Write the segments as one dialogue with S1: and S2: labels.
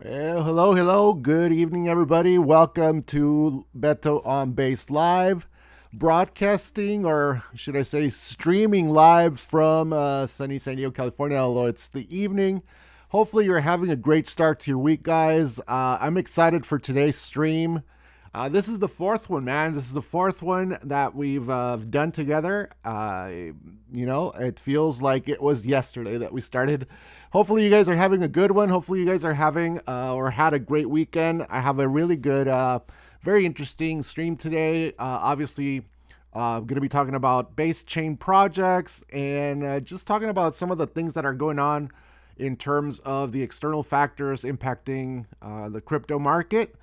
S1: Well, hello. Good evening, everybody. Welcome to Beto on Base Live, broadcasting, or should I say, streaming live from sunny San Diego, California, although it's the evening. Hopefully, you're having a great start to your week, guys. I'm excited for today's stream. This is the fourth one, man. This is the fourth one that we've done together. It feels like it was yesterday that we started. Hopefully, you guys are having a good one. Hopefully, you guys are having or had a great weekend. I have a really good, very interesting stream today. Obviously, going to be talking about base chain projects and just talking about some of the things that are going on in terms of the external factors impacting the crypto market.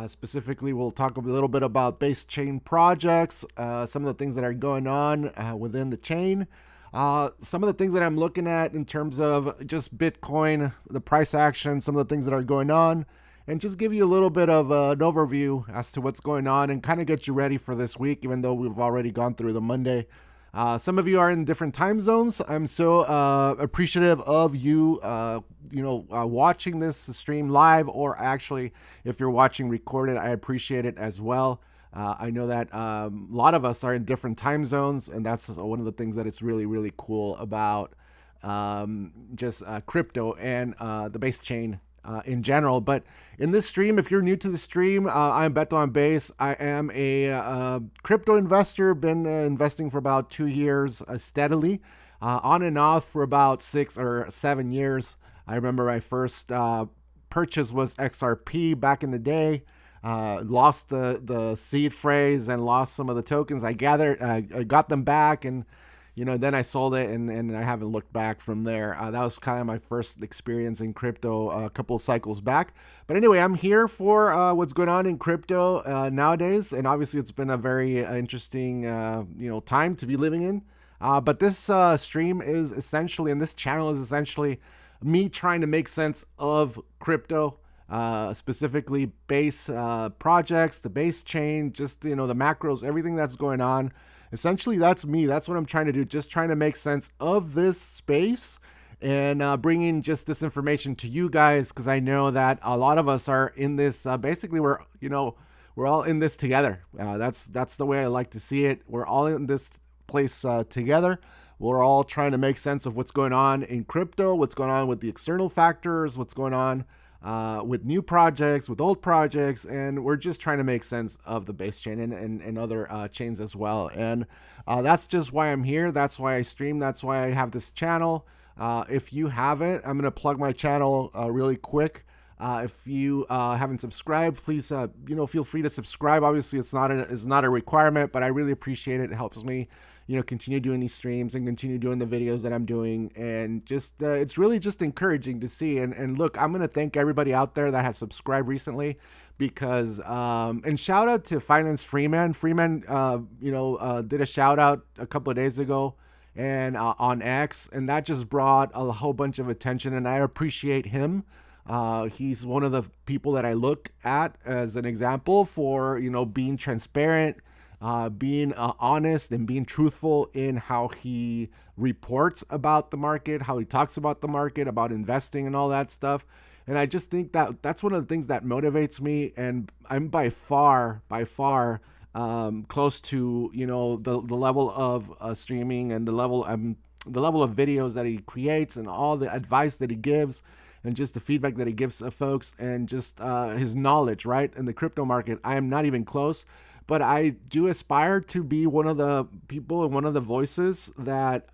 S1: Specifically, we'll talk a little bit about base chain projects, some of the things that are going on within the chain, some of the things that I'm looking at in terms of just Bitcoin, the price action, some of the things that are going on, and just give you a little bit of an overview as to what's going on and kind of get you ready for this week, even though we've already gone through the Monday. Some of you are in different time zones. I'm so appreciative of you, watching this stream live, or actually, if you're watching recorded, I appreciate it as well. I know that a lot of us are in different time zones, and that's one of the things that it's really, really cool about just crypto and the base chain in general. But in this stream, if you're new to the stream, I'm Beto on Base. I am a crypto investor, been investing for about 2 years steadily, on and off for about 6 or 7 years. I remember my first purchase was XRP back in the day. Lost the seed phrase and lost some of the tokens. I got them back, and then I sold it, and I haven't looked back from there. That was kind of my first experience in crypto a couple of cycles back. But anyway, I'm here for what's going on in crypto nowadays, and obviously it's been a very interesting time to be living in. But this stream is essentially, and this channel is essentially me trying to make sense of crypto. Specifically base projects, the base chain, just the macros, everything that's going on. Essentially, that's me. That's what I'm trying to do. Just trying to make sense of this space and bringing just this information to you guys, because I know that a lot of us are in this. Basically, we're all in this together. That's the way I like to see it. We're all in this place together. We're all trying to make sense of what's going on in crypto, what's going on with the external factors, what's going on with new projects, with old projects, and we're just trying to make sense of the base chain and other chains as well. And that's just why I'm here. That's why I stream. That's why I have this channel. If you haven't, I'm going to plug my channel really quick. If you haven't subscribed, please feel free to subscribe. Obviously, it's not a requirement, but I really appreciate it. It helps me continue doing these streams and continue doing the videos that I'm doing. And just, it's really just encouraging to see. And look, I'm going to thank everybody out there that has subscribed recently, because, and shout out to Finance Freeman. Freeman, did a shout out a couple of days ago and on X, and that just brought a whole bunch of attention, and I appreciate him. He's one of the people that I look at as an example for, being transparent, being honest, and being truthful in how he reports about the market, how he talks about the market, about investing and all that stuff. And I just think that that's one of the things that motivates me. And I'm by far, close to, the level of streaming and the level of videos that he creates and all the advice that he gives and just the feedback that he gives folks and just his knowledge, right, in the crypto market. I am not even close. But I do aspire to be one of the people and one of the voices that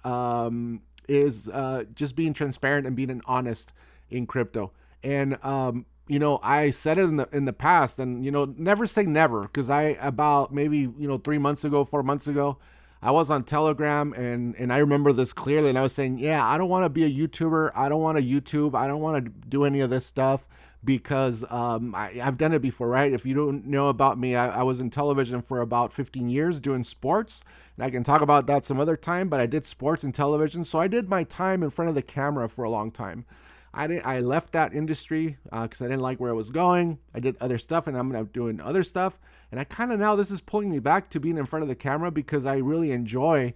S1: is just being transparent and being honest in crypto. And I said it in the past, and never say never, because about maybe 3 months ago, 4 months ago, I was on Telegram, and I remember this clearly, and I was saying, yeah, I don't want to be a YouTuber. I don't want to YouTube. I don't want to do any of this stuff, because I've done it before, right? If you don't know about me, I was in television for about 15 years doing sports, and I can talk about that some other time, but I did sports and television, so I did my time in front of the camera for a long time. I left that industry because I didn't like where it was going. I did other stuff, and I'm doing other stuff, and I kind of now this is pulling me back to being in front of the camera, because I really enjoy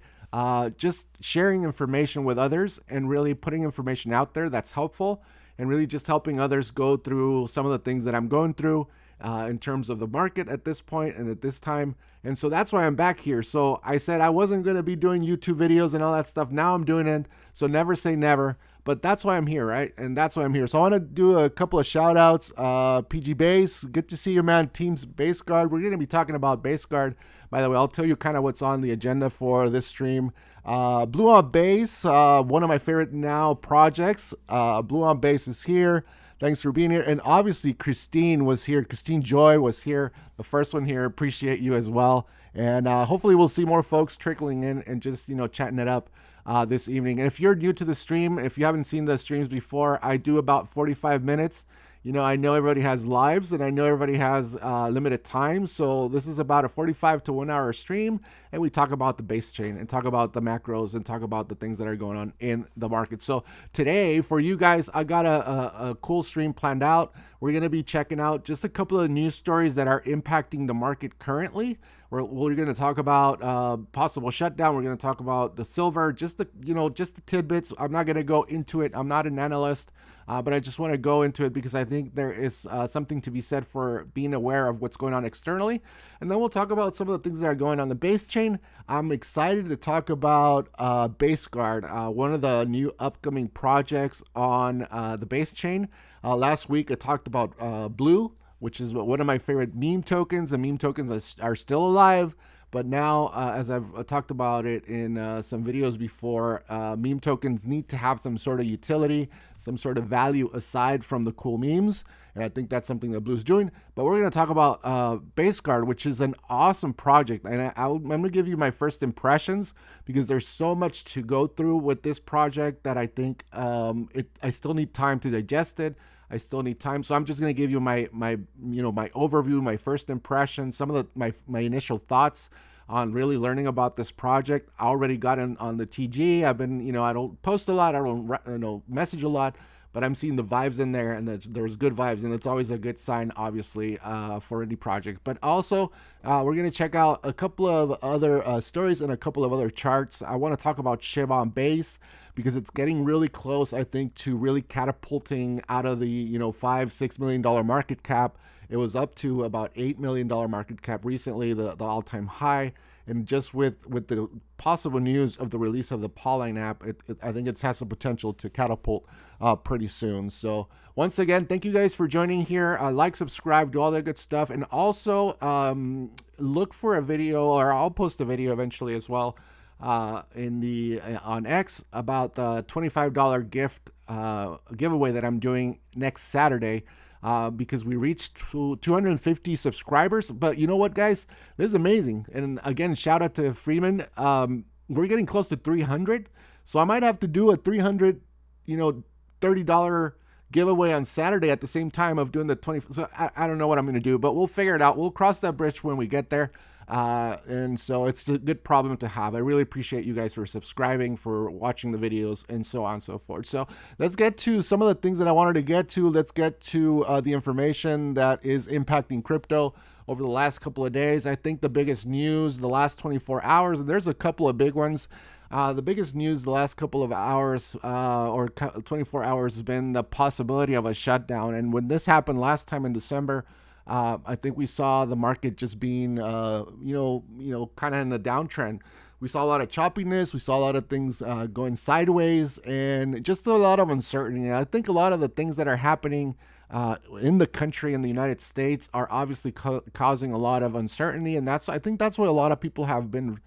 S1: just sharing information with others and really putting information out there that's helpful and really just helping others go through some of the things that I'm going through in terms of the market at this point and at this time. And so that's why I'm back here. So I said I wasn't going to be doing YouTube videos and all that stuff. Now I'm doing it. So never say never. But that's why I'm here, right? And that's why I'm here. So I want to do a couple of shout outs. PG Base, good to see you, man. Teams Base Guard. We're going to be talking about Base Guard. By the way, I'll tell you kind of what's on the agenda for this stream. Blue on Base, one of my favorite now projects. Blue on Base is here. Thanks for being here. And obviously, Christine was here. Christine Joy was here. The first one here. Appreciate you as well. And hopefully we'll see more folks trickling in and just, chatting it up this evening. And if you're new to the stream, if you haven't seen the streams before, I do about 45 minutes. I know everybody has lives and I know everybody has limited time. So this is about a 45 to 1 hour stream. And we talk about the base chain and talk about the macros and talk about the things that are going on in the market. So today for you guys, I got a cool stream planned out. We're going to be checking out just a couple of news stories that are impacting the market currently. We're going to talk about possible shutdown. We're going to talk about the silver, just the tidbits. I'm not going to go into it. I'm not an analyst, but I just want to go into it because I think there is something to be said for being aware of what's going on externally. And then we'll talk about some of the things that are going on the base chain. I'm excited to talk about Base Guard, one of the new upcoming projects on the base chain. Last week, I talked about Blue, which is one of my favorite meme tokens. And meme tokens are still alive. But now, as I've talked about it in some videos before, meme tokens need to have some sort of utility, some sort of value aside from the cool memes. And I think that's something that Blue's doing. But we're going to talk about Base Guard, which is an awesome project. And I'm going to give you my first impressions because there's so much to go through with this project that I think I still need time to digest it. I still need time. So I'm just going to give you my overview, my first impressions, some of my initial thoughts on really learning about this project. I already got on the TG. I've been, I don't post a lot. I don't message a lot, but I'm seeing the vibes in there and there's good vibes. And it's always a good sign, obviously, for any project. But also, we're going to check out a couple of other stories and a couple of other charts. I want to talk about SHIB on base because it's getting really close, I think, to really catapulting out of the, $5-6 million market cap. It was up to about $8 million market cap recently, the all-time high. And just with the possible news of the release of the Pauline app, I think it has the potential to catapult pretty soon. So once again, thank you guys for joining here. Like, subscribe, do all that good stuff. And also look for a video, or I'll post a video eventually as well on X about the $25 gift giveaway that I'm doing next Saturday. Because we reached 250 subscribers. But you know what, guys? This is amazing. And again, shout out to Freeman. We're getting close to 300. So I might have to do a $300, $30 giveaway on Saturday at the same time of doing the 20. So I don't know what I'm going to do, but we'll figure it out. We'll cross that bridge when we get there. And so it's a good problem to have. I really appreciate you guys for subscribing, for watching the videos, and so on and so forth. So let's get to some of the things that I wanted to get to. Let's get to the information that is impacting crypto over the last couple of days. I think the biggest news the last 24 hours, and there's a couple of big ones. The biggest news the last couple of hours or 24 hours has been the possibility of a shutdown. And when this happened last time in December, I think we saw the market just being, kind of in a downtrend. We saw a lot of choppiness. We saw a lot of things going sideways and just a lot of uncertainty. And I think a lot of the things that are happening in the country, in the United States, are obviously causing a lot of uncertainty. And I think that's why a lot of people have been,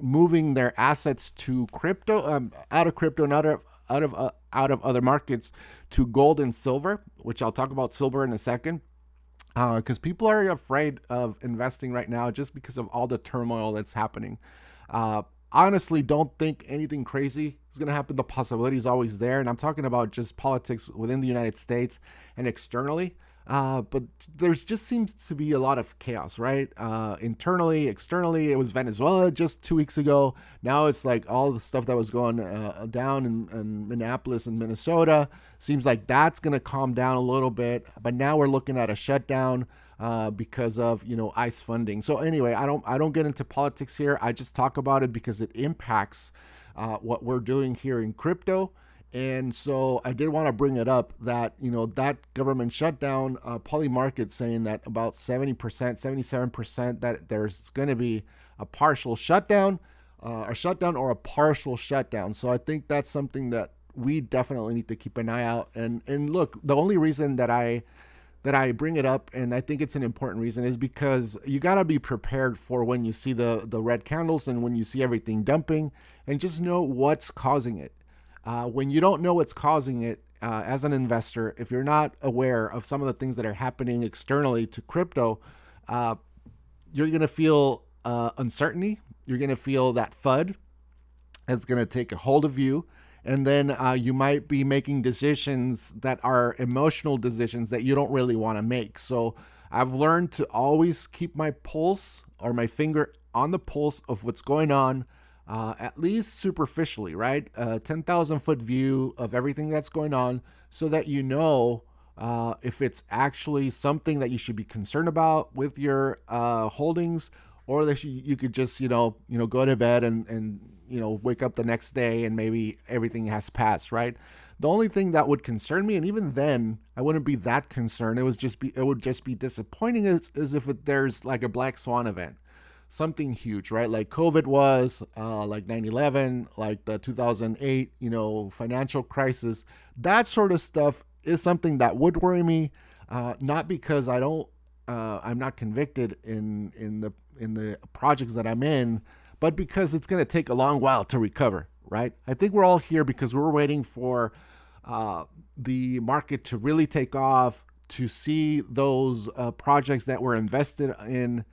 S1: moving their assets to crypto, out of crypto and out of other markets to gold and silver, which I'll talk about silver in a second, because people are afraid of investing right now just because of all the turmoil that's happening. Honestly, don't think anything crazy is going to happen. The possibility is always there, and I'm talking about just politics within the United States and externally. But there's just seems to be a lot of chaos, right? Internally, externally. It was Venezuela just 2 weeks ago. Now it's like all the stuff that was going down in Minneapolis and Minnesota. Seems like that's going to calm down a little bit. But now we're looking at a shutdown because of, ICE funding. So anyway, I don't get into politics here. I just talk about it because it impacts what we're doing here in crypto. And so I did want to bring it up that, that government shutdown, Poly Market saying that about 70%, 77% that there's going to be a partial shutdown, a shutdown or a partial shutdown. So I think that's something that we definitely need to keep an eye out. And look, the only reason that I bring it up, and I think it's an important reason, is because you got to be prepared for when you see the red candles and when you see everything dumping, and just know what's causing it. When you don't know what's causing it, as an investor, if you're not aware of some of the things that are happening externally to crypto, uh, you're going to feel uncertainty. You're going to feel that FUD. It's going to take a hold of you. And then you might be making decisions that are emotional decisions that you don't really want to make. So I've learned to always keep my pulse or my finger on the pulse of what's going on, at least superficially, right? 10,000 foot view of everything that's going on, so that you know if it's actually something that you should be concerned about with your holdings, or that you could just go to bed and wake up the next day and maybe everything has passed, right? The only thing that would concern me, and even then I wouldn't be that concerned, it would just be disappointing, is if there's like a black swan event, something huge, right? Like COVID was, like 9/11, like the 2008 financial crisis. That sort of stuff is something that would worry me, not because I'm not convicted in the projects that I'm in, but because it's going to take a long while to recover, right? I think we're all here because we're waiting for the market to really take off, to see those projects that were invested in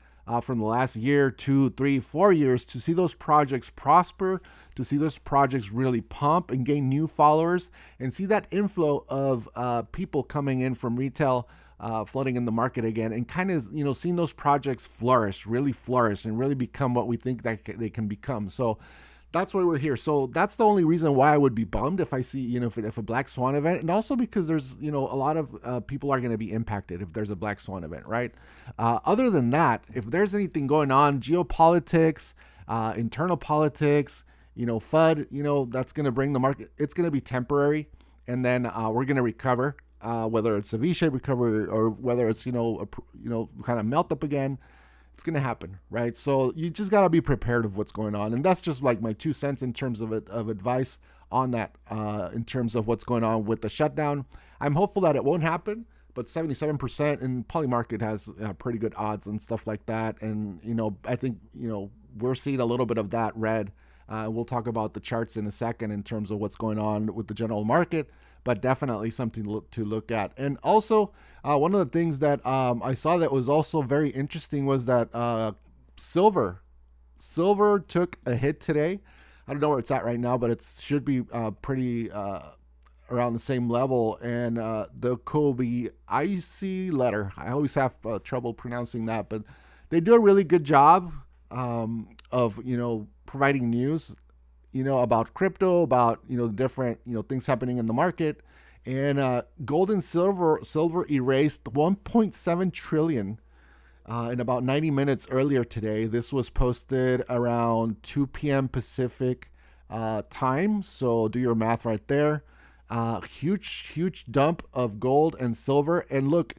S1: from the last year, 2, 3, 4 years, to see those projects prosper, to see those projects really pump and gain new followers, and see that inflow of people coming in from retail, flooding in the market again, and kind of seeing those projects flourish, and really become what we think that they can become. So that's why we're here. So that's the only reason why I would be bummed if I see if a black swan event, and also because there's a lot of people are going to be impacted if there's a black swan event, right? Other than that, if there's anything going on, geopolitics, internal politics, FUD, that's going to bring the market. It's going to be temporary, and then we're going to recover. Whether it's a V-shaped recovery or whether it's kind of melt up again, it's going to happen, right? So you just got to be prepared of what's going on, and that's just like my 2 cents in terms of advice on that. In terms of what's going on with the shutdown, I'm hopeful that it won't happen, but 77% in Poly Market has pretty good odds and stuff like that, and I think we're seeing a little bit of that red. We'll talk about the charts in a second in terms of what's going on with the general market, but definitely something to look at. And also, one of the things that I saw that was also very interesting was that silver took a hit today. I don't know where it's at right now, but it should be pretty around the same level. And the Kobe IC letter, I always have trouble pronouncing that, but they do a really good job of providing news about crypto, about different things happening in the market. And gold and silver erased 1.7 trillion in about 90 minutes earlier today. This was posted around 2 p.m. Pacific time, so do your math right there. Huge dump of gold and silver. And look,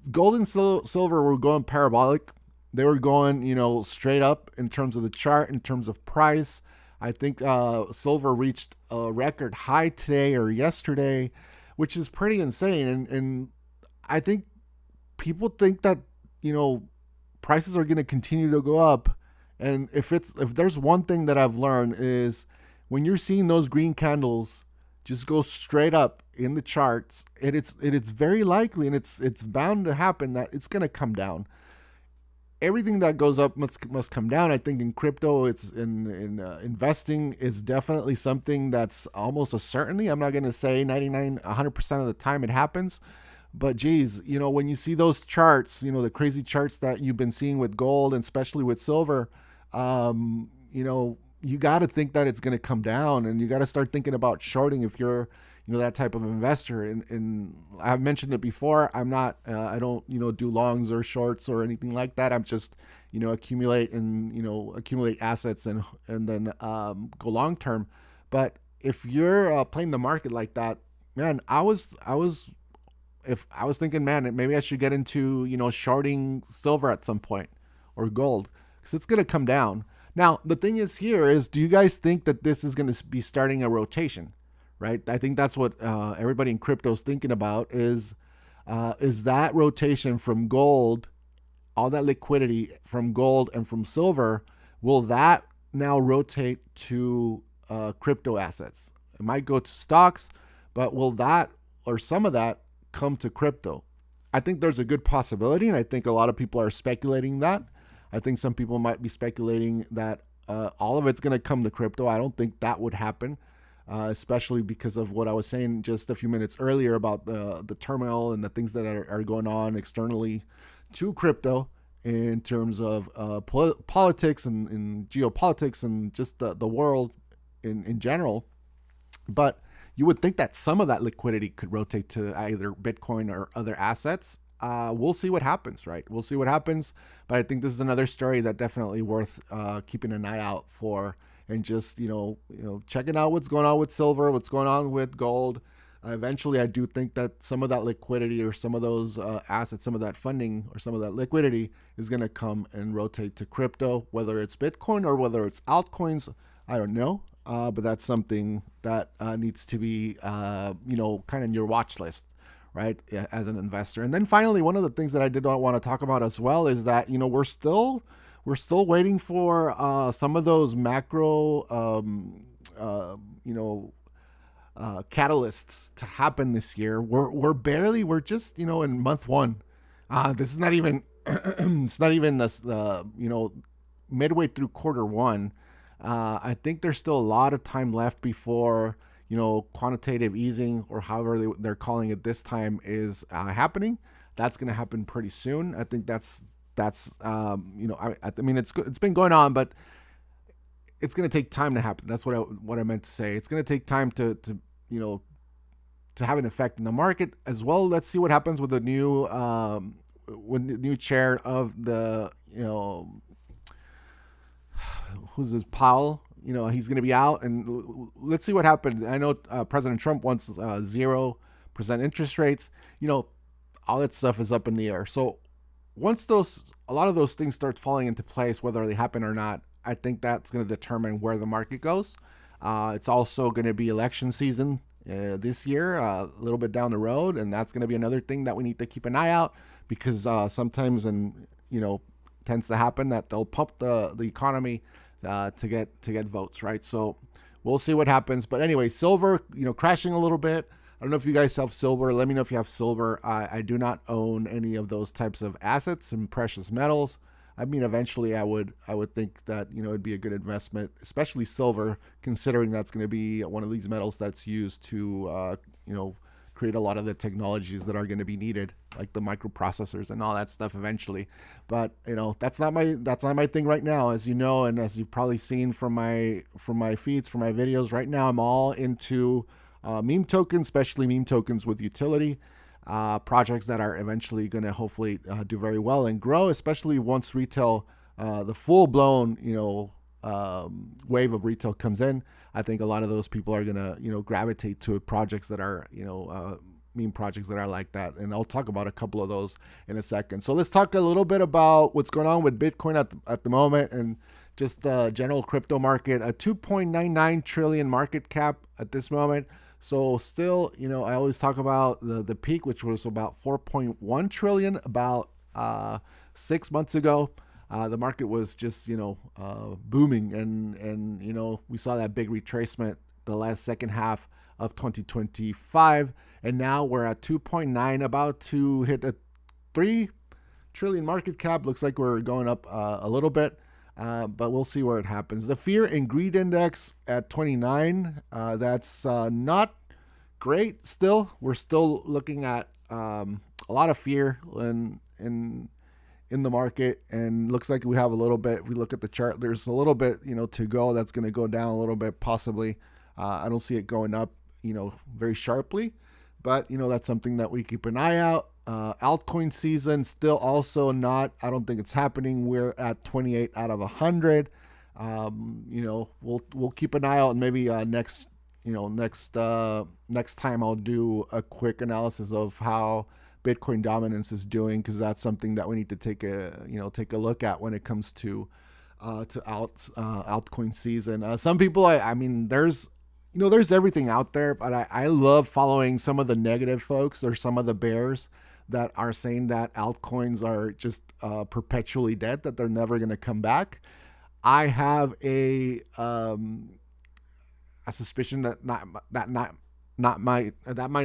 S1: gold and silver were going parabolic. They were going straight up in terms of the chart, in terms of price. I think silver reached a record high today or yesterday, which is pretty insane. And I think people think that prices are going to continue to go up. And if there's one thing that I've learned, is when you're seeing those green candles just go straight up in the charts, it's very likely, and it's bound to happen, that it's going to come down. Everything that goes up must come down. I think in crypto, it's in investing is definitely something that's almost a certainty. I'm not going to say 100% of the time it happens, but geez, when you see those charts, the crazy charts that you've been seeing with gold and especially with silver, you got to think that it's going to come down, and you got to start thinking about shorting if you're that type of investor. And I've mentioned it before. I'm not, I don't, do longs or shorts or anything like that. I'm just, accumulate assets and then go long term. But if you're playing the market like that, man, if I was thinking, man, maybe I should get into, shorting silver at some point or gold because it's going to come down. Now, the thing is here is, do you guys think that this is going to be starting a rotation, right? I think that's what everybody in crypto is thinking about is that rotation from gold, all that liquidity from gold and from silver, will that now rotate to crypto assets? It might go to stocks, but will that or some of that come to crypto? I think there's a good possibility, and I think a lot of people are speculating that. I think some people might be speculating that all of it's going to come to crypto. I don't think that would happen, especially because of what I was saying just a few minutes earlier about the turmoil and the things that are going on externally to crypto in terms of politics and geopolitics and just the world in general. But you would think that some of that liquidity could rotate to either Bitcoin or other assets. We'll see what happens, right? We'll see what happens. But I think this is another story that definitely worth keeping an eye out for, and just checking out what's going on with silver, what's going on with gold. Eventually, I do think that some of that liquidity or some of those assets, some of that funding or some of that liquidity is going to come and rotate to crypto, whether it's Bitcoin or whether it's altcoins. I don't know. But that's something that needs to be, kind of in your watch list, right, as an investor. And then finally, one of the things that I did want to talk about as well is that, we're still waiting for some of those macro, catalysts to happen this year. We're just, in month one. This is not even, it's not even this, midway through quarter one. I think there's still a lot of time left before, quantitative easing, or however they're calling it this time, is happening. That's going to happen pretty soon. I think that's I mean, it's been going on, but it's going to take time to happen. That's what I meant to say. It's going to take time to have an effect in the market as well. Let's see what happens with the new chair of the, who's this, Powell. He's going to be out, and let's see what happens. I know President Trump wants 0% interest rates. All that stuff is up in the air. So once a lot of those things start falling into place, whether they happen or not, I think that's going to determine where the market goes. It's also going to be election season this year, a little bit down the road, and that's going to be another thing that we need to keep an eye out, because sometimes, tends to happen that they'll pump the economy to get votes, right? So we'll see what happens. But anyway, silver, crashing a little bit. I don't know if you guys have silver. Let me know if you have silver. I do not own any of those types of assets and precious metals. I mean, eventually I would think that, it'd be a good investment, especially silver, considering that's going to be one of these metals that's used to, create a lot of the technologies that are going to be needed, like the microprocessors and all that stuff eventually. But that's not my thing right now, as you know, and as you've probably seen from my feeds, from my videos. Right now, I'm all into meme tokens, especially meme tokens with utility, projects that are eventually going to hopefully do very well and grow, especially once retail, the full blown wave of retail comes in. I think a lot of those people are gonna gravitate to projects that are meme projects that are like that, and I'll talk about a couple of those in a second. So let's talk a little bit about what's going on with Bitcoin at the moment, and just the general crypto market. A 2.99 trillion market cap at this moment. So still, I always talk about the peak, which was about 4.1 trillion about 6 months ago. The market was just, booming, and we saw that big retracement the last second half of 2025, and now we're at 2.9, about to hit a 3 trillion market cap. Looks like we're going up a little bit, but we'll see where it happens. The fear and greed index at 29, that's not great. Still, we're still looking at a lot of fear in the market, and looks like we have a little bit. If we look at the chart, there's a little bit to go. That's going to go down a little bit, possibly. I don't see it going up very sharply, but that's something that we keep an eye out. Altcoin season still also not, I don't think it's happening. We're at 28 out of 100. We'll keep an eye out, and maybe next next time I'll do a quick analysis of how Bitcoin dominance is doing, because that's something that we need to take a look at when it comes to altcoin season. Some people, I mean, there's everything out there, but I love following some of the negative folks or some of the bears that are saying that altcoins are just perpetually dead, that they're never going to come back. I have a suspicion that that might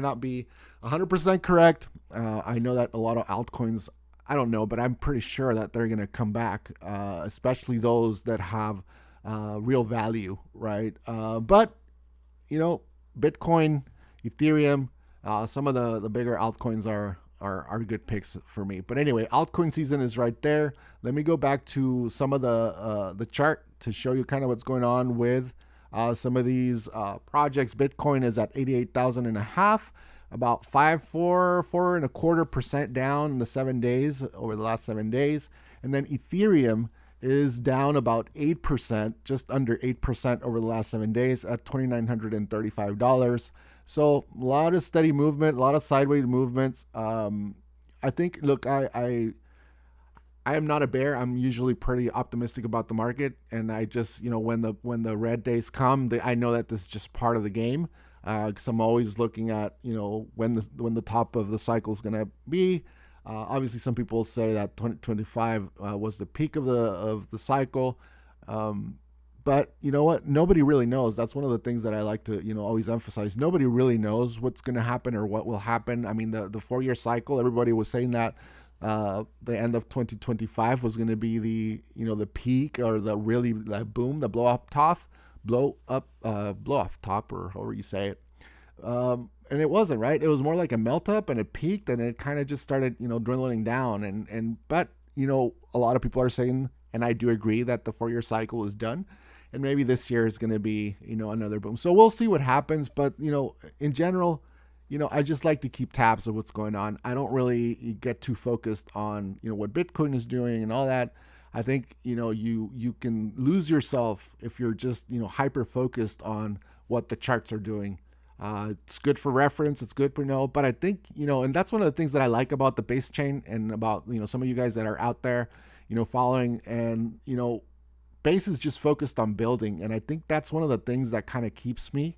S1: not be 100% correct. I know that a lot of altcoins, I don't know, but I'm pretty sure that they're going to come back, especially those that have real value, right? But Bitcoin, Ethereum, some of the bigger altcoins are good picks for me. But anyway, altcoin season is right there. Let me go back to some of the chart to show you kind of what's going on with some of these projects. Bitcoin is at 88,000 and a half, about 4.25% down in the 7 days, over the last 7 days. And then Ethereum is down about 8%, just under 8% over the last 7 days at $2,935. So a lot of steady movement, a lot of sideways movements. I think, look, I am not a bear. I'm usually pretty optimistic about the market, and I just, when the red days come, I know that this is just part of the game. Because I'm always looking at, when the top of the cycle is going to be. Obviously, some people say that 2025 was the peak of the cycle. But you know what? Nobody really knows. That's one of the things that I like to, always emphasize. Nobody really knows what's going to happen or what will happen. I mean, the 4-year cycle, everybody was saying that the end of 2025 was going to be the peak, or the really boom, the blow off top, or however you say it. And it wasn't, right? It was more like a melt up, and it peaked, and it kind of just started, dwindling down. But a lot of people are saying, and I do agree, that the 4-year cycle is done, and maybe this year is going to be, another boom. So we'll see what happens. But, in general, I just like to keep tabs of what's going on. I don't really get too focused on, what Bitcoin is doing and all that. I think, you can lose yourself if you're just, hyper focused on what the charts are doing. It's good for reference. It's good to know. But I think, and that's one of the things that I like about the base chain, and about, some of you guys that are out there, following, and, base is just focused on building. And I think that's one of the things that kind of keeps me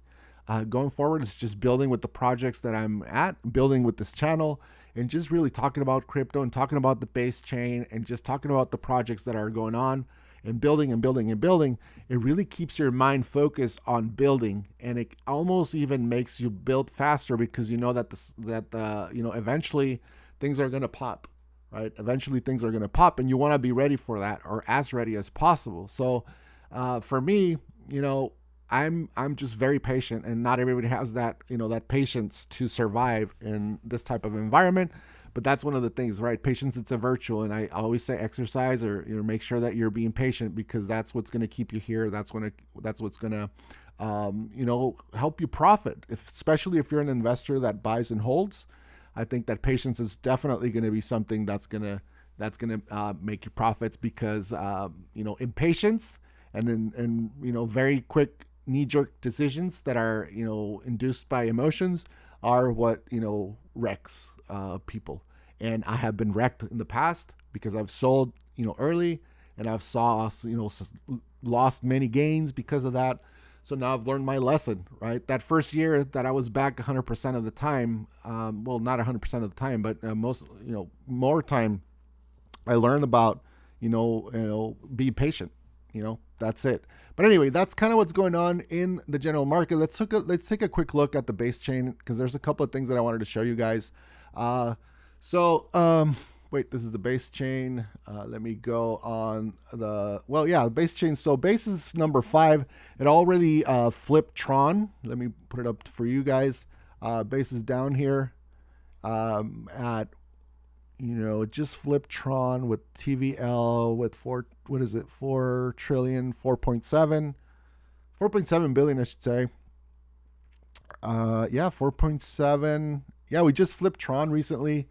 S1: going forward, is just building with the projects that I'm at, building with this channel, and just really talking about crypto and talking about the base chain, and just talking about the projects that are going on, and building and building and building. It really keeps your mind focused on building, and it almost even makes you build faster, because that eventually things are going to pop, right? Eventually things are going to pop, and you want to be ready for that, or as ready as possible. So for me, I'm just very patient, and not everybody has that, that patience to survive in this type of environment. But that's one of the things, right? Patience, it's a virtue. And I always say exercise, or make sure that you're being patient, because that's what's going to keep you here. That's what's going to help you profit, especially if you're an investor that buys and holds. I think that patience is definitely going to be something that's going to make you profits, because impatience and very quick knee-jerk decisions that are induced by emotions are what wrecks people. And I have been wrecked in the past, because I've sold early, and I've lost many gains because of that. So now I've learned my lesson, right? That first year that I was back 100% of the time, well, not 100% of the time, but more time, I learned about be patient. That's it. But anyway, that's kind of what's going on in the general market. Let's take a quick look at the base chain, because there's a couple of things that I wanted to show you guys. Wait, this is the base chain. Let me go on the base chain. So base is number 5. It already flipped Tron. Let me put it up for you guys. Base is down here at just flipped Tron with TVL with 4 trillion, 4.7 billion, I should say. 4.7. Yeah, we just flipped Tron recently.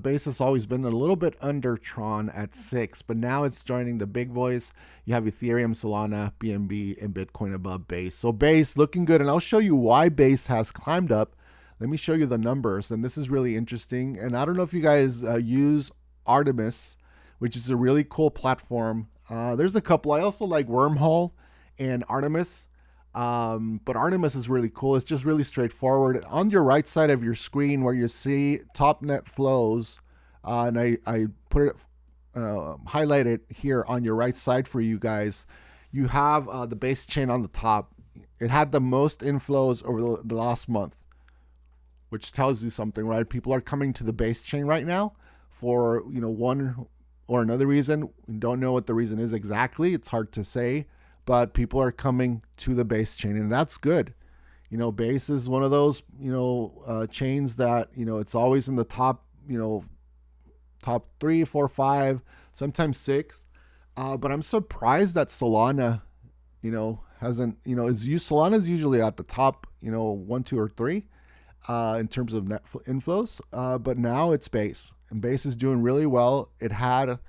S1: Base has always been a little bit under Tron at 6, but now it's joining the big boys. You have Ethereum, Solana, BNB, and Bitcoin above Base. So Base looking good, and I'll show you why Base has climbed up. Let me show you the numbers, and this is really interesting. And I don't know if you guys use Artemis, which is a really cool platform. There's a couple. I also like Wormhole and Artemis. But Artemis is really cool. It's just really straightforward. On your right side of your screen where you see top net flows, and I put it highlighted here on your right side for you guys, you have the base chain on the top. It had the most inflows over the last month, which tells you something, right? People are coming to the base chain right now for, one or another reason. We don't know what the reason is exactly. It's hard to say, but people are coming to the base chain, and that's good. Base is one of those, chains that, it's always in the top, top 3, 4, 5, sometimes 6. But I'm surprised that Solana, hasn't, Solana is usually at the top, 1, 2, or 3 in terms of net inflows. But now it's Base, and Base is doing really well. It had,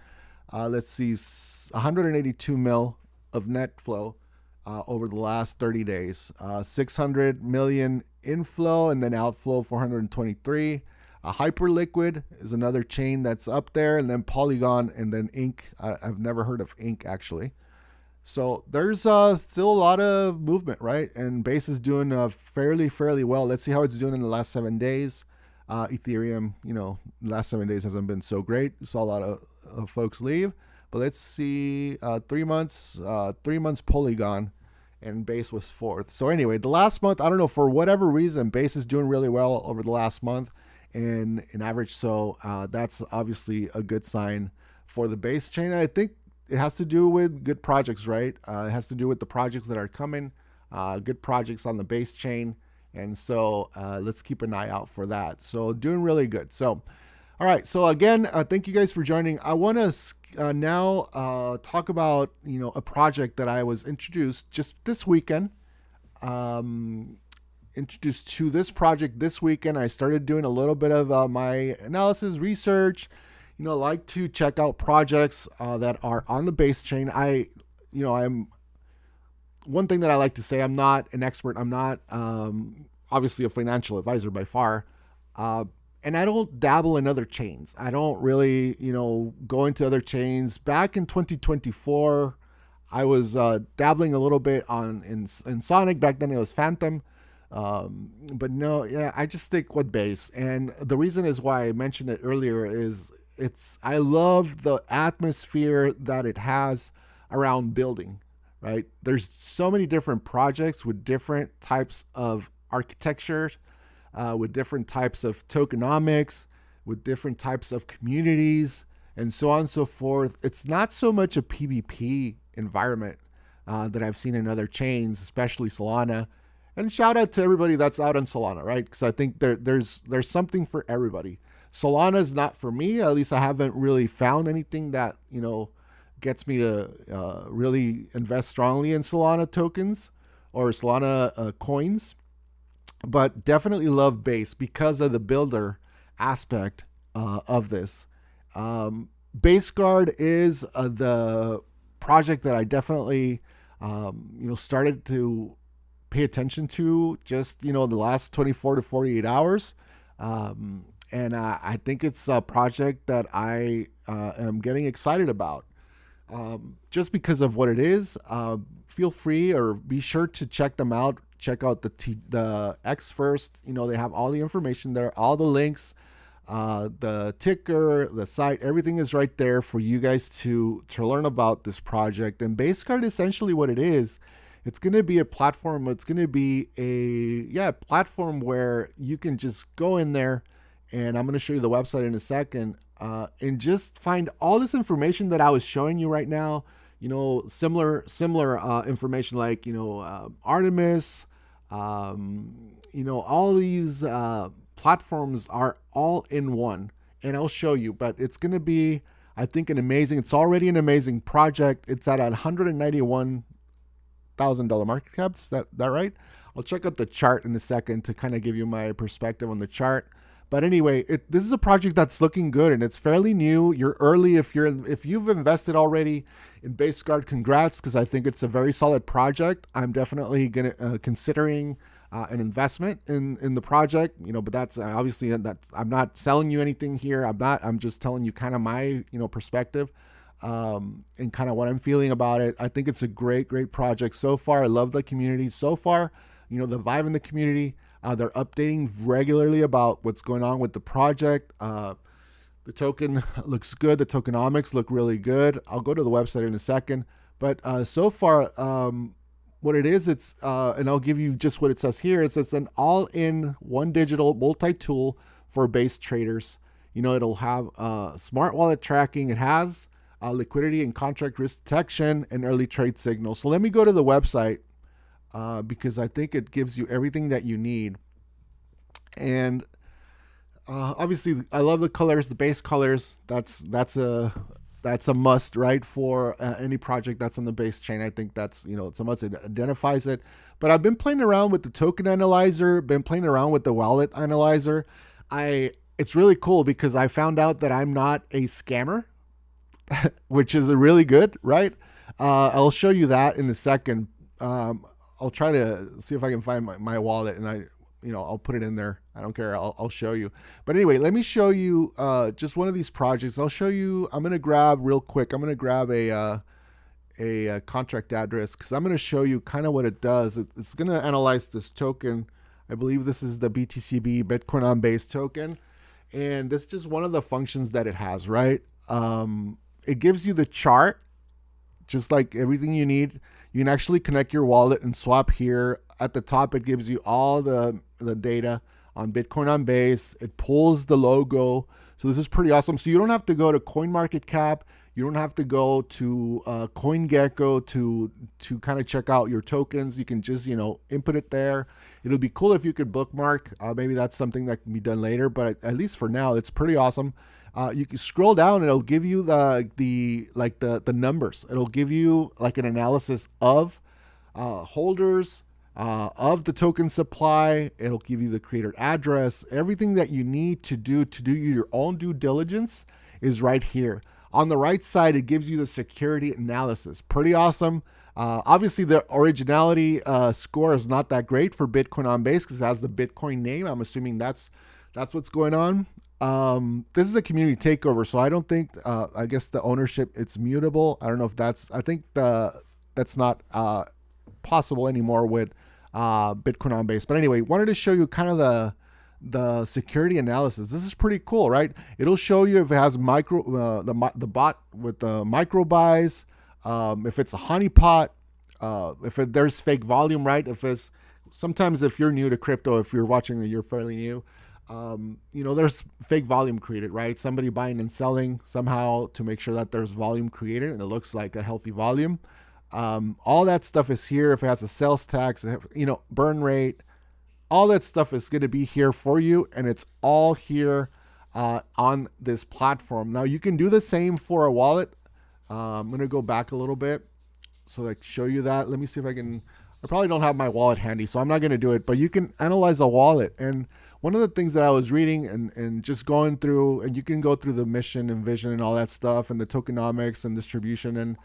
S1: 182 mil of net flow over the last 30 days. 600 million inflow and then outflow 423. Hyperliquid is another chain that's up there, and then Polygon, and then Ink. I've never heard of Ink actually. So there's still a lot of movement, right? And Base is doing fairly well. Let's see how it's doing in the last 7 days. Ethereum, the last 7 days hasn't been so great. Saw a lot of folks leave. But let's see, 3 months Polygon, and Base was 4th. So anyway, the last month, I don't know, for whatever reason, Base is doing really well over the last month in average. So that's obviously a good sign for the Base chain. I think it has to do with good projects, right? It has to do with the projects that are coming, good projects on the Base chain. And so let's keep an eye out for that. So doing really good. So, all right. So again, thank you guys for joining. I want to now talk about, a project that I was introduced just this weekend. Introduced to this project this weekend. I started doing a little bit of my analysis, research. Like to check out projects that are on the Base chain. I'm one thing that I like to say, I'm not an expert. I'm not obviously a financial advisor by far. And I don't dabble in other chains. I don't really, go into other chains. Back in 2024, I was dabbling a little bit in Sonic. Back then it was Phantom. But no, yeah, I just stick with Base. And the reason is why I mentioned it earlier is I love the atmosphere that it has around building, right? There's so many different projects with different types of architecture, with different types of tokenomics, with different types of communities, and so on and so forth. It's not so much a PvP environment that I've seen in other chains, especially Solana. And shout out to everybody that's out on Solana, right? Because I think there's something for everybody. Solana is not for me. At least I haven't really found anything that, gets me to really invest strongly in Solana tokens or Solana coins. But definitely love Base because of the builder aspect of this. BaseGuard is the project that I definitely, started to pay attention to just, the last 24 to 48 hours. And I think it's a project that I am getting excited about. Just because of what it is. Feel free or be sure to check them out. Check out the X first. They have all the information there, all the links, the ticker, the site, everything is right there for you guys to learn about this project. And BaseGuard, essentially what it is, it's going to be a platform. It's going to be a platform where you can just go in there, and I'm going to show you the website in a second, and just find all this information that I was showing you right now. Similar information like, Artemis, all these platforms are all in one, and I'll show you. But it's going to be, I think, it's already an amazing project. It's at $191,000 market cap. Is that right? I'll check out the chart in a second to kind of give you my perspective on the chart. But anyway, this is a project that's looking good and it's fairly new. You're early if you've invested already in BaseGuard. Congrats, because I think it's a very solid project. I'm definitely gonna considering an investment in the project. But that's obviously I'm not selling you anything here. I'm just telling you kind of my perspective. And kind of what I'm feeling about it. I think it's a great project so far. I love the community so far. The vibe in the community. They're updating regularly about what's going on with the project. The token looks good. The tokenomics look really good. I'll go to the website in a second. But so far, what it is, it's and I'll give you just what it says here. It's an all-in one digital multi-tool for base traders. It'll have smart wallet tracking. It has liquidity and contract risk detection and early trade signals. So let me go to the website because I think it gives you everything that you need. And obviously, I love the colors, the base colors. That's a must, right, for any project that's on the base chain. I think that's it's a must. It identifies it. But I've been playing around with the token analyzer. Been playing around with the wallet analyzer. It's really cool because I found out that I'm not a scammer. Which is really good, right? I'll show you that in a second. I'll try to see if I can find my wallet, and I'll put it in there. I don't care. I'll show you. But anyway, let me show you just one of these projects. I'll show you. I'm gonna grab real quick. I'm gonna grab a contract address because I'm gonna show you kind of what it does. It's gonna analyze this token. I believe this is the BTCB Bitcoin on Base token, and this is just one of the functions that it has, right? It gives you the chart, just like everything you need. You can actually connect your wallet and swap here. At the top, it gives you all the data on Bitcoin on Base. It pulls the logo. So this is pretty awesome. So you don't have to go to CoinMarketCap. You don't have to go to CoinGecko to kind of check out your tokens. You can just, input it there. It'll be cool if you could bookmark. Maybe that's something that can be done later, but at least for now, it's pretty awesome. You can scroll down and it'll give you the numbers. It'll give you like an analysis of holders, of the token supply. It'll give you the creator address. Everything that you need to do your own due diligence is right here. On the right side, it gives you the security analysis. Pretty awesome. Obviously, the originality score is not that great for Bitcoin on Base because it has the Bitcoin name. I'm assuming that's what's going on. This is a community takeover, so I don't think, I guess the ownership, it's mutable. I don't know if I think that's not possible anymore with Bitcoin on Base. But anyway, wanted to show you kind of the security analysis. This is pretty cool, right? It'll show you if it has the bot with the micro buys, if it's a honeypot, if there's fake volume, right? Sometimes if you're new to crypto, if you're watching, you're fairly new. There's fake volume created, right? Somebody buying and selling somehow to make sure that there's volume created and it looks like a healthy volume. All that stuff is here. If it has a sales tax, burn rate, all that stuff is going to be here for you. And it's all here on this platform. Now you can do the same for a wallet. I'm going to go back a little bit so I can show you that. Let me see if I can. I probably don't have my wallet handy, so I'm not going to do it, but you can analyze a wallet. And one of the things that I was reading and just going through, and you can go through the mission and vision and all that stuff and the tokenomics and distribution, and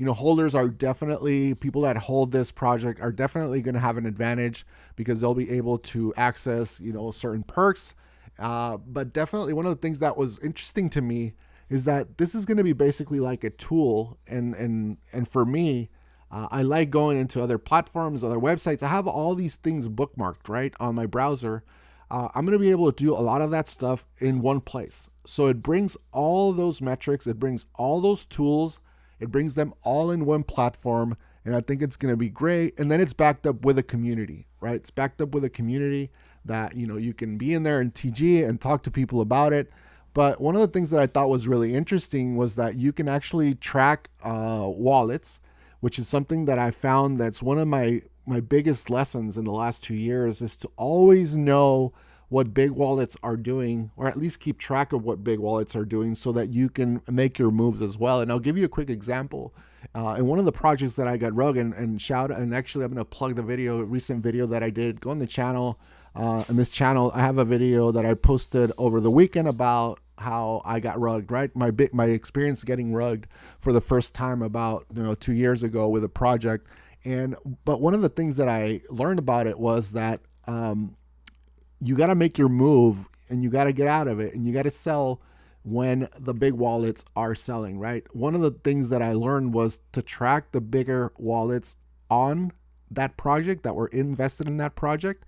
S1: holders are definitely, people that hold this project are definitely going to have an advantage because they'll be able to access certain perks. But definitely one of the things that was interesting to me is that this is going to be basically like a tool, and for me, I like going into other platforms, other websites. I have all these things bookmarked, right, on my browser. I'm going to be able to do a lot of that stuff in one place. So it brings all those metrics, it brings all those tools, it brings them all in one platform, and I think it's going to be great. And then it's backed up with a community, right? It's backed up with a community that, you can be in there and TG and talk to people about it. But one of the things that I thought was really interesting was that you can actually track wallets, which is something that I found that's one of my biggest lessons in the last 2 years, is to always know what big wallets are doing, or at least keep track of what big wallets are doing so that you can make your moves as well. And I'll give you a quick example. And one of the projects that I got rug and shout, and actually I'm going to plug the video, recent video that I did. Go on the channel. On this channel, I have a video that I posted over the weekend about how I got rugged, right? My experience getting rugged for the first time about 2 years ago with a project. But one of the things that I learned about it was that you got to make your move and you got to get out of it and you got to sell when the big wallets are selling, right? One of the things that I learned was to track the bigger wallets on that project that were invested in that project.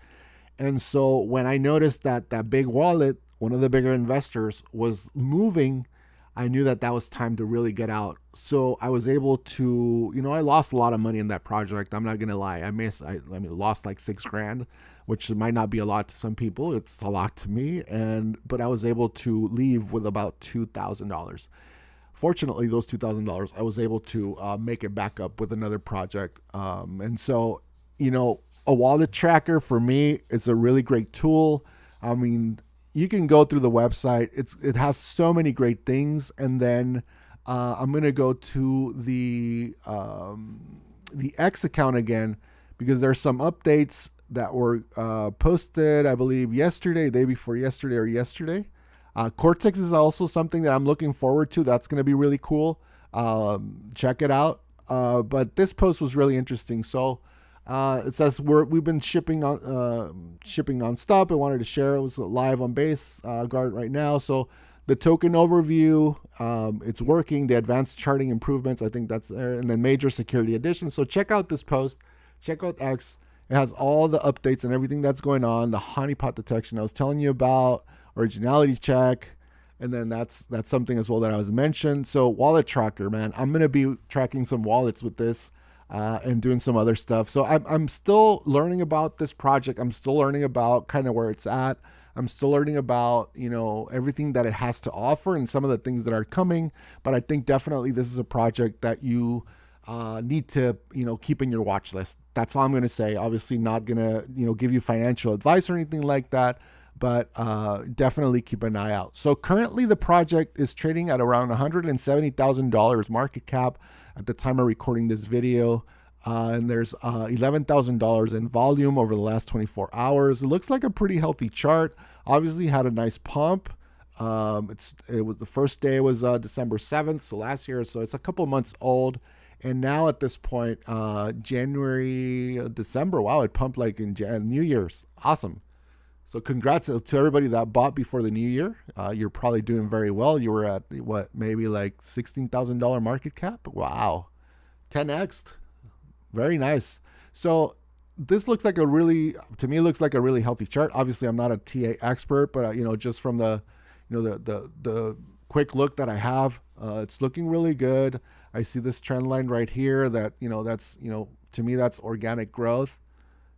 S1: And so when I noticed that that big wallet, one of the bigger investors, was moving, I knew that that was time to really get out. So I was able to, I lost a lot of money in that project. I'm not going to lie. I lost like $6,000, which might not be a lot to some people. It's a lot to me. But I was able to leave with about $2,000. Fortunately, those $2,000, I was able to make it back up with another project. And so, a wallet tracker for me, it's a really great tool. I mean, you can go through the website. It has so many great things. And then I'm going to go to the X account again, because there's some updates that were posted, I believe, yesterday, day before yesterday, or yesterday. Cortex is also something that I'm looking forward to. That's going to be really cool. Check it out. But this post was really interesting. So it says we've been shipping nonstop. I wanted to share. It was live on Base Guard right now. So the token overview, it's working. The advanced charting improvements, I think that's there, and then major security additions. So check out this post. Check out X. It has all the updates and everything that's going on. The honeypot detection I was telling you about, originality check, and then that's something as well that I was mentioned. So wallet tracker, man, I'm gonna be tracking some wallets with this. And doing some other stuff. So I'm still learning about this project. I'm still learning about kind of where it's at. I'm still learning about, everything that it has to offer and some of the things that are coming. But I think definitely this is a project that you need to, keep in your watch list. That's all I'm going to say. Obviously not going to, give you financial advice or anything like that, but definitely keep an eye out. So currently the project is trading at around $170,000 market cap at the time of recording this video. And there's $11,000 in volume over the last 24 hours. It looks like a pretty healthy chart. Obviously had a nice pump. It was the first day was December 7th, so last year. So it's a couple months old. And now at this point, January, December, wow, it pumped like in New Year's. Awesome. So congrats to everybody that bought before the new year. You're probably doing very well. You were at maybe like $16,000 market cap. Wow. 10x. Very nice. So this looks like to me, looks like a really healthy chart. Obviously I'm not a TA expert, but just from the quick look that I have, it's looking really good. I see this trend line right here that, that's, to me, that's organic growth.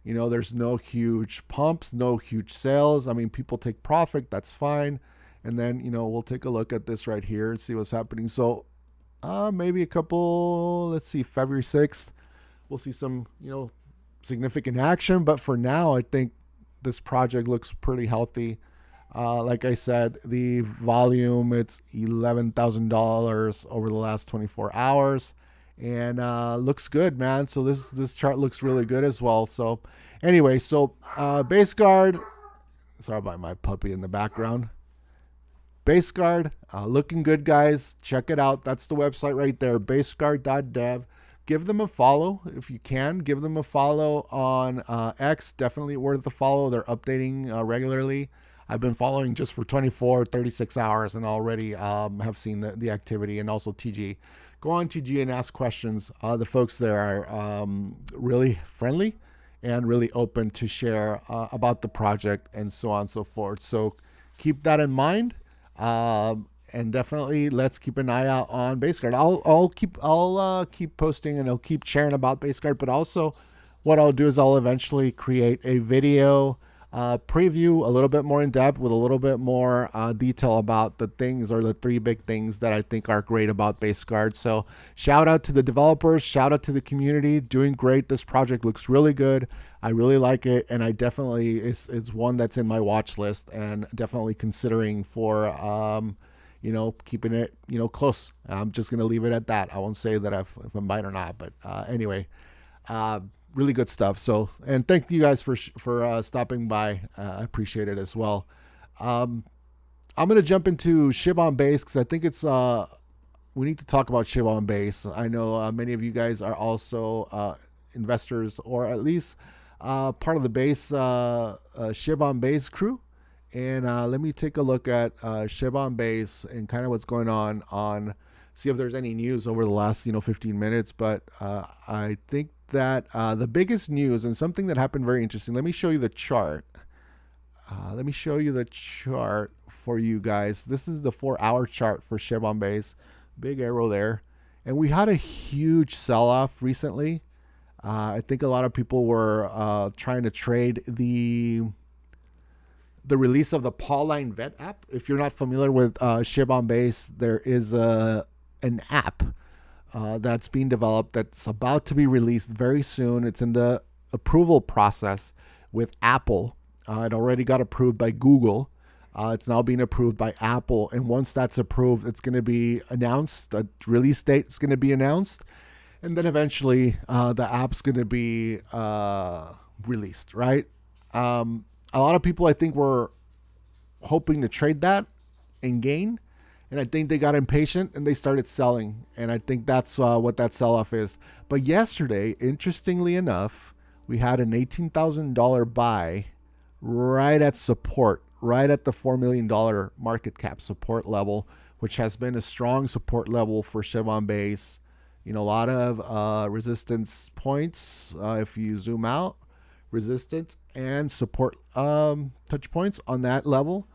S1: There's no huge pumps, no huge sales. I mean, people take profit. That's fine. And then, we'll take a look at this right here and see what's happening. So maybe let's see, February 6th, we'll see some, significant action. But for now, I think this project looks pretty healthy. Like I said, the volume, it's $11,000 over the last 24 hours. And looks good, man. So this chart looks really good as well. So anyway, Base Guard, sorry about my puppy in the background. Base Guard, looking good, guys. Check it out. That's the website right there, baseguard.dev. Give them a follow if you can. Give them a follow on X. Definitely worth the follow. They're updating regularly. I've been following just for 24, 36 hours and already have seen the activity, and also TG. Go on TG and ask questions. The folks there are really friendly and really open to share about the project and so on and so forth. So keep that in mind. And definitely let's keep an eye out on BaseGuard. I'll keep posting and I'll keep sharing about BaseGuard, but also what I'll do is I'll eventually create a video preview a little bit more in depth with a little bit more detail about the things, or the three big things that I think are great about BaseGuard. So shout out to the developers, shout out to the community, doing great. This project looks really good. I really like it, and I definitely it's one that's in my watch list and definitely considering for keeping it, close. I'm just going to leave it at that. I won't say that if I'm buying or not, but anyway, uh, really good stuff. So, and thank you guys for stopping by. I appreciate it as well. Um, I'm going to jump into SHIB on base because I think we need to talk about SHIB on base. I know many of you guys are also investors, or at least part of the base SHIB on base crew. And let me take a look at SHIB on base and kind of what's going on, see if there's any news over the last 15 minutes. But I think that the biggest news and something that happened very interesting. Let me show you the chart. Let me show you the chart for you guys. This is the 4-hour chart for SHIB on base. Big arrow there. And we had a huge sell-off recently. I think a lot of people were trying to trade the release of the Pauline Vet app. If you're not familiar with SHIB on base, there is an app that's being developed that's about to be released very soon. It's in the approval process with Apple. It already got approved by Google. It's now being approved by Apple. And once that's approved, it's going to be announced. The release date is going to be announced. And then eventually the app's going to be released, right? A lot of people, I think, were hoping to trade that and gain. And I think they got impatient and they started selling. And I think that's what that sell-off is. But yesterday, interestingly enough, we had an $18,000 buy right at support, right at the $4 million market cap support level, which has been a strong support level for SHIB on base. A lot of resistance points if you zoom out, resistance and support touch points on that level.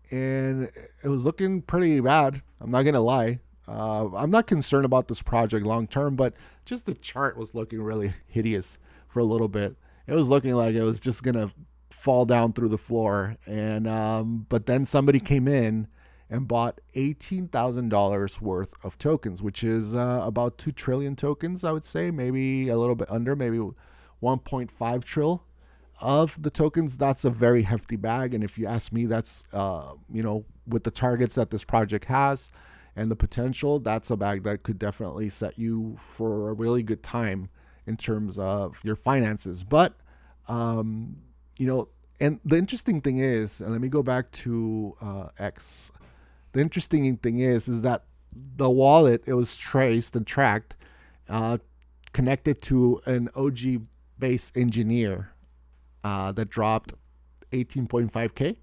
S1: And it was looking pretty bad. I'm not going to lie. I'm not concerned about this project long term, but just the chart was looking really hideous for a little bit. It was looking like it was just going to fall down through the floor. And but then somebody came in and bought $18,000 worth of tokens, which is about 2 trillion tokens, I would say, maybe a little bit under, maybe 1.5 trill of the tokens. That's a very hefty bag. And if you ask me, that's, with the targets that this project has and the potential, that's a bag that could definitely set you for a really good time in terms of your finances. But, and the interesting thing is, and let me go back to X. The interesting thing is that the wallet, it was traced and tracked, connected to an OG base engineer that dropped 18.5K.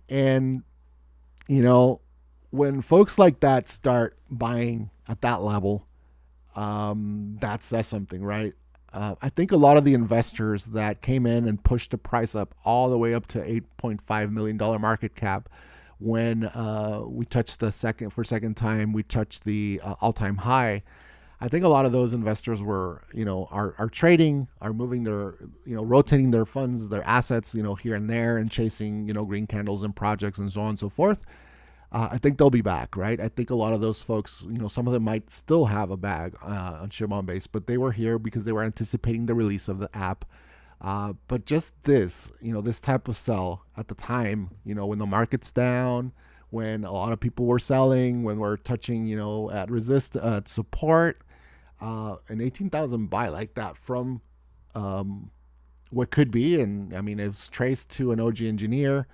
S1: And, when folks like that start buying at that level, that says something, right? I think a lot of the investors that came in and pushed the price up all the way up to $8.5 million market cap, when we touched second time, we touched the all-time high. I think a lot of those investors were, are trading, are moving their, rotating their funds, their assets, here and there, and chasing, green candles and projects and so on and so forth. I think they'll be back, right? I think a lot of those folks, some of them might still have a bag on SHIB on base, but they were here because they were anticipating the release of the app. But just this, this type of sell at the time, when the market's down, when a lot of people were selling, when we're touching, at support, an 18,000 buy like that from what could be, and I mean, it's traced to an OG engineer,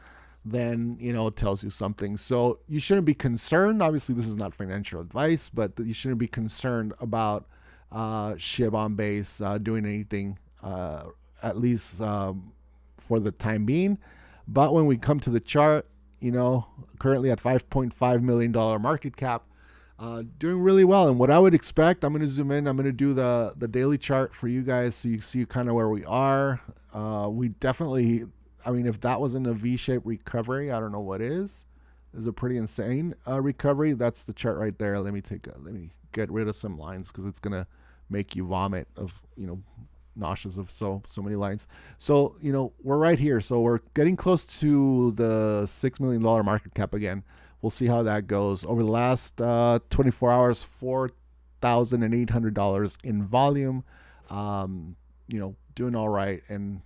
S1: then, it tells you something. So you shouldn't be concerned. Obviously, this is not financial advice, but you shouldn't be concerned about SHIB on base doing anything, at least for the time being. But when we come to the chart, currently at $5.5 million market cap, doing really well. And what I would expect, I'm going to zoom in. I'm going to do the daily chart for you guys so you see kind of where we are. We definitely, if that wasn't a V-shaped recovery, I don't know what is. It's a pretty insane recovery. That's the chart right there. Let me get rid of some lines because it's going to make you vomit of, nauseous of so many lines. So, we're right here. So we're getting close to the $6 million market cap again. We'll see how that goes. Over the last 24 hours, $4,800 in volume. Doing all right. And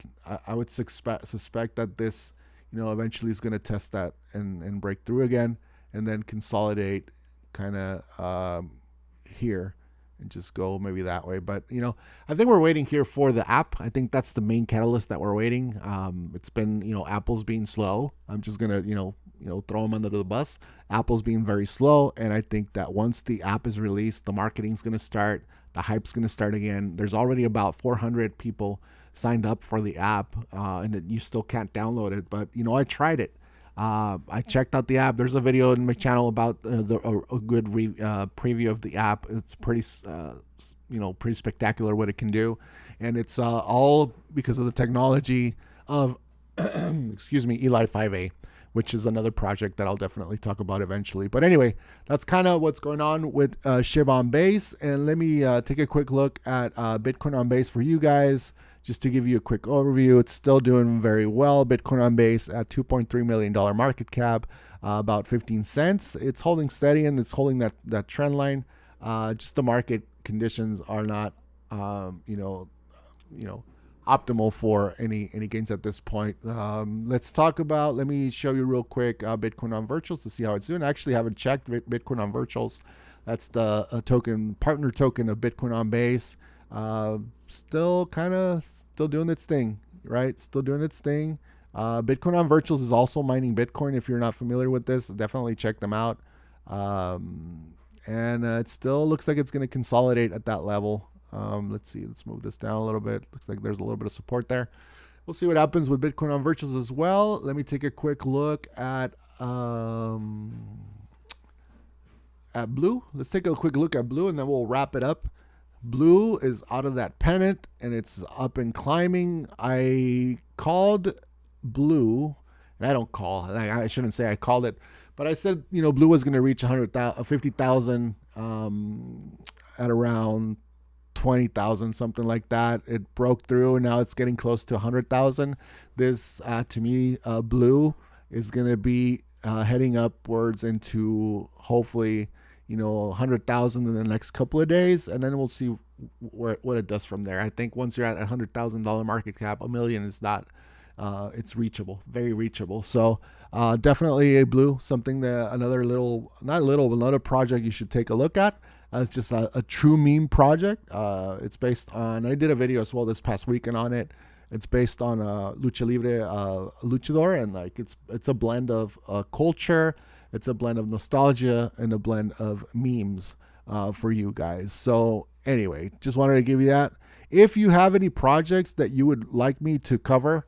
S1: I would suspect that this, eventually is going to test that and break through again. and then consolidate kind of here and just go maybe that way. But I think we're waiting here for the app. I think that's the main catalyst that we're waiting. It's been Apple's being slow. I'm just gonna throw them under the bus. Apple's being very slow, and I think that once the app is released, the marketing's gonna start, the hype's gonna start again. There's already about 400 people signed up for the app, and you still can't download it. But I tried it. I checked out the app. There's a video in my channel about a good preview of the app. It's pretty spectacular what it can do, and it's all because of the technology of excuse me, Eli 5A, which is another project that I'll definitely talk about eventually. But anyway, that's kind of what's going on with SHIB on Base, and let me take a quick look at Bitcoin on Base for you guys. Just to give you a quick overview, it's still doing very well. Bitcoin on Base at $2.3 million market cap, about 15 cents. It's holding steady and it's holding that trend line. Just the market conditions are not, optimal for any gains at this point. Let me show you real quick Bitcoin on Virtuals to see how it's doing. I actually haven't checked Bitcoin on Virtuals. That's the partner token of Bitcoin on Base. Still doing its thing, right? Still doing its thing. Bitcoin on Virtuals is also mining Bitcoin. If you're not familiar with this, definitely check them out. And it still looks like it's going to consolidate at that level. Let's see. Let's move this down a little bit. Looks like there's a little bit of support there. We'll see what happens with Bitcoin on Virtuals as well. Let me take a quick look at Blue. Let's take a quick look at Blue, and then we'll wrap it up. Blue is out of that pennant and it's up and climbing. I called Blue, and I shouldn't say I called it, but I said, Blue was going to reach 50,000 at around 20,000, something like that. It broke through and now it's getting close to 100,000. This, to me, Blue is going to be heading upwards into hopefully 100,000 in the next couple of days, and then we'll see what it does from there. I think once you're at $100,000 market cap, $1 million is not, it's reachable, very reachable. So definitely a Blue, something that another project you should take a look at. It's just a true meme project. It's based on, I did a video as well this past weekend on it. It's based on Lucha Libre luchador, and it's a blend of culture. It's a blend of nostalgia and a blend of memes for you guys. So anyway, just wanted to give you that. If you have any projects that you would like me to cover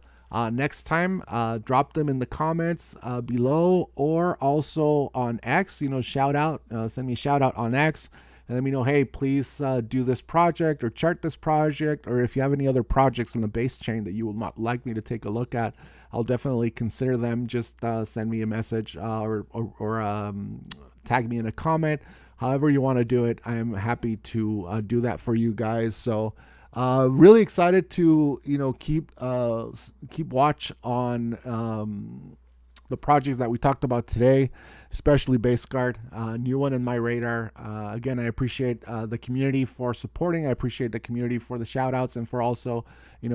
S1: next time, drop them in the comments below, or also on X. Shout out, send me a shout out on X. And let me know, hey, please do this project or chart this project, or if you have any other projects in the base chain that you would like me to take a look at, I'll definitely consider them. Just send me a message or tag me in a comment. However you want to do it, I am happy to do that for you guys. So really excited to keep watch on the projects that we talked about today, especially BaseGuard, new one in my radar. Again, I appreciate the community for supporting. I appreciate the community for the shout outs and for also,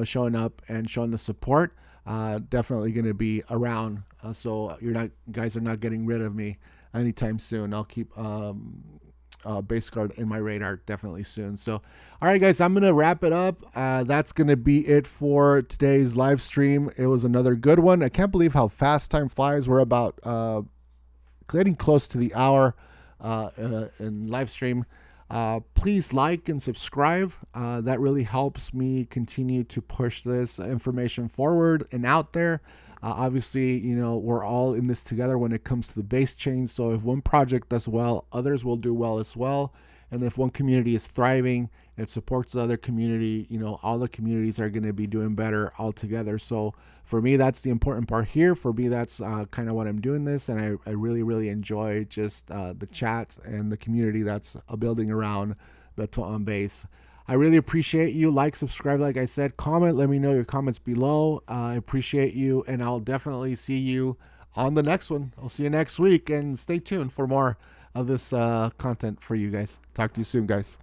S1: showing up and showing the support. Definitely going to be around. So guys are not getting rid of me anytime soon. I'll keep BaseGuard in my radar definitely soon. So, all right, guys, I'm going to wrap it up. That's going to be it for today's live stream. It was another good one. I can't believe how fast time flies. We're about getting close to the hour in live stream. Please like and subscribe. That really helps me continue to push this information forward and out there. Obviously, we're all in this together when it comes to the base chain. So if one project does well, others will do well as well. And if one community is thriving, it supports the other community. All the communities are going to be doing better all together. So for me, that's the important part here. For me, that's kind of what I'm doing this. And I really, really enjoy just the chat and the community that's building around Beto on Base. I really appreciate you. Like, subscribe, like I said, comment. Let me know your comments below. I appreciate you, and I'll definitely see you on the next one. I'll see you next week, and stay tuned for more of this content for you guys. Talk to you soon, guys.